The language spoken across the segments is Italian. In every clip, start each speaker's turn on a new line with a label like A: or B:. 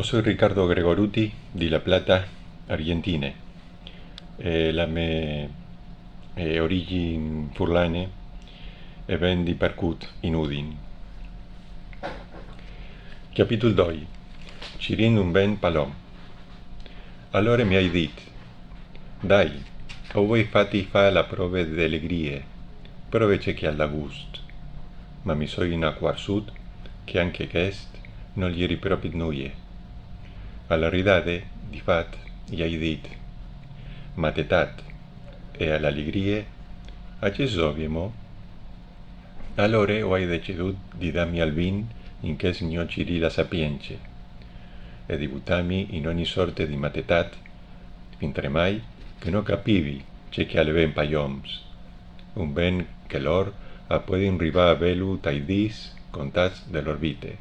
A: Soy Ricardo Gregoruti di La Plata, Argentina. La mia origine furlane e ben di Percut in Udin. Capítol 2. Cirint un ben palom. Allora mi hai dit, dai, ho voi fatti fa la prove d'allegrie, prove che alla gust, ma mi sono acquarsut che anche quest non gli eri proprio nuie. Alla ridade, di fat, gli hai dit, matetat, e all'allegrie, a che soviemo? Allora ho decidut di darmi al vin in che signor Ciri la sapienze, e di buttarmi in ogni sorte di matetat, fintre mai che non capivi che alle ben paioms, un ben che lor a pueden riba a velu taidis contats dell'orbite.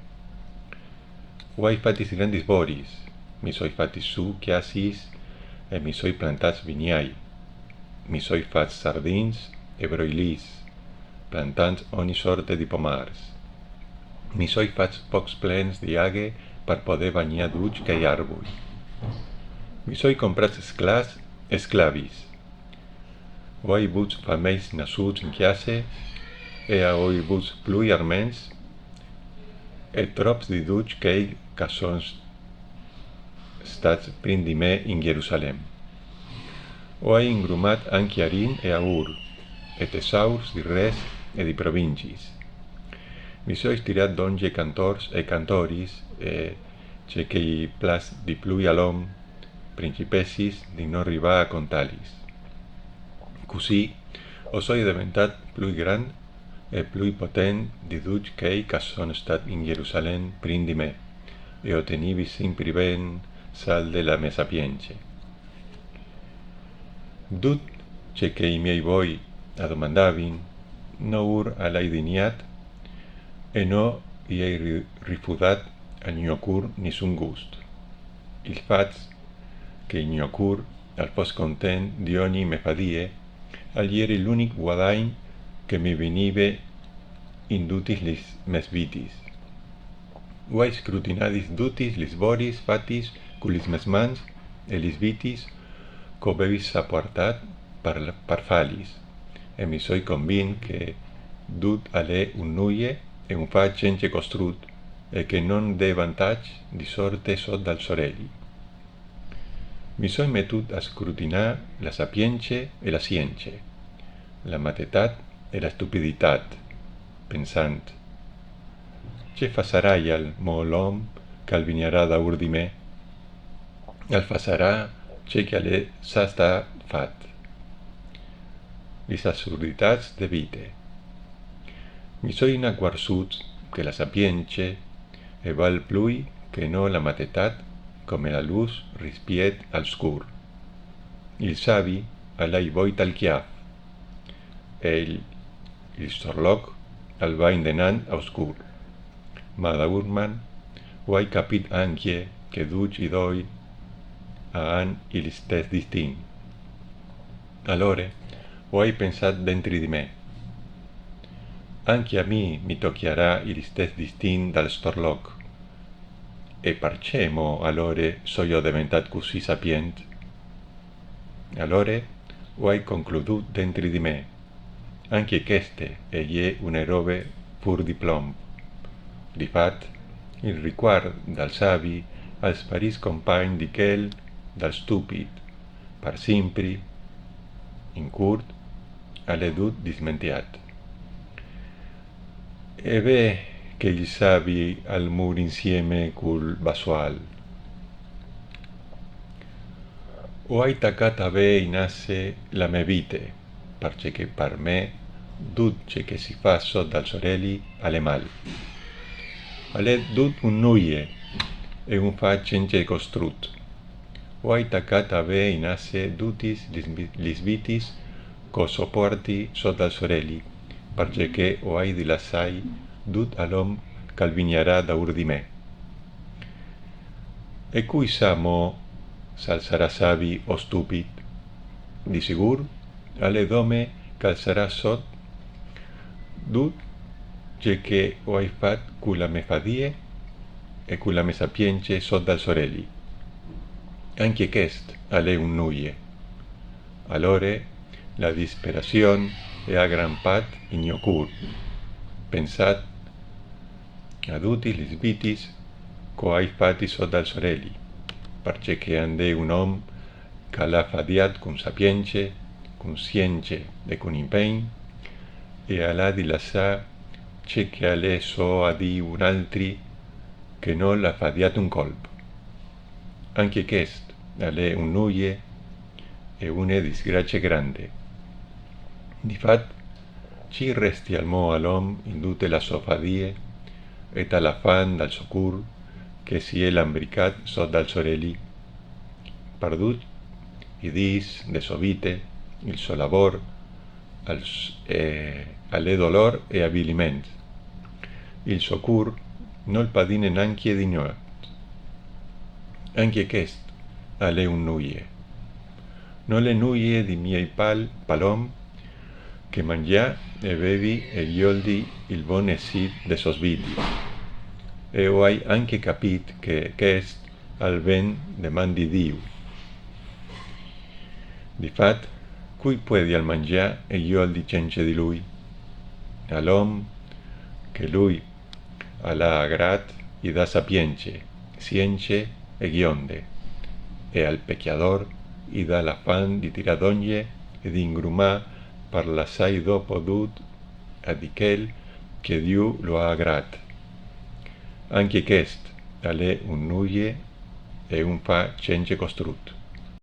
A: Ho fatti grandis boris, mi soi fatti su chiasis e mi soi plantats viniai, mi soi fats sardins e broilis, plantant ogni sorte di pomars. Mi soi fats pocs plens di aghe per poder banyar duig que hi arbui. Mi soi comprats esclars esclavis. Hoi buts fameis nassuts in chiasse e a hoi buts plui armens e trops di duig que son stats prin di me in Jerusalem. Hoi ingrumat anche arin e aur, e tesaurs di res e di provincis. Mi soi stirat donge cantors e cantoris e che i plas di plui alom, principessis di non riba a contalis. Così, o soi diventat plui gran e plui potent di duig que son stat in Jerusalem prin di me, e o tenivi simpri ben sal de la me sapience. Dut che i miei voi adomandavin, no ur alaidiniat, e no hi he rifudat a Nyocur nissun gust. Il fats che Nyocur, al fos content di ogni me fadie, agli eri l'unic guadain che mi venive in dutis lis mes vitis. Uai scrutinadis dutis lis boris fatis culis mes mans e lis vitis co bevis saportat par falis, e mi soi convin che dut ale un nuie e un fa cence costrut, e che non de vantage di sorte sot dal sorelli. Mi soi metut a scrutinar la sapience e la science, la matetat e la stupiditat, pensant, che fasarai al molom qu'al viniarà daur di me? Al fasarà che ale s'ha fat. Lis absurditats de vite. Mi soi acquarsut que la sapience e val plui que no la matetat come la luz rispiet al scur. Il savi alai voit al chiaf, e il sorloc al va indenant a oscur. Ma daurman ho hai capit anche que duig i doi a an il stes distint. Allora ho hai pensat dentri di me, anche a mi tocchiarà il stes distint dal storloc, e parcemo allora so io diventat così sapient. Allora ho hai concludut dentri di me, anche cheste è una robe pur di plomb. Di fat, il riquard dal savi als paris compagn di quel dal stupid, par simpri, in curt, alle dut dismentiat. E ve che il savi al mur insieme col basual. O hai taccat a ve in asse la me vite, parce che par me dut che si fa sot dal sorelli alle mal. Ale dut un nuie e un fa cence costrut. O hai taccat a ve in asse dutis lis vitis co sopporti sot dal sorelli, parce che o hai di lassai dut all'om qu'al viniarà daur di me. E cui sa mo s'al sarà savi o stupid? Di sigur, ale dome qu'al sarà sot dut che o hai fat cula me fadie? e culla me sapience sod dal sorelli. Anche quest ale un nuie. Allore la disperazion e a gran pat ignocur. Pensat ad utilis vitis quae fatis sod dal sorelli, parce che ande un hom cala fadiat cum sapience, cum science e cum impein, e alla di lassà ce che ale so adi un altri che non la fadiat un colp. Anche quest ale un nuie e une disgrace grande. Difat, ci resti al mo all'om indute la sofadie et all'afan dal socur che si è lambricat sod dal sorelli. Pardut, idis de sovite, il so labor, alle dolor e abiliment. Il socur nol padine nanchie dignorat. Anche quest ale un nuie. Non le nuie di miei palom, che mangia e bevi e ioldi il bon esit de sos viti. E ho hai anche capit che quest al ben demandi Diu. Difat, cui puedi al mangià e ioldi cence di lui? All'om che lui alla agrat y da sapience, science e gionde, e al pecchiador y da l'afan di tiradoglie e di ingrumà per l'assai dopo dut a dichel che Diu lo ha agrat. Anche quest ale un nuie e un fa cence costrut.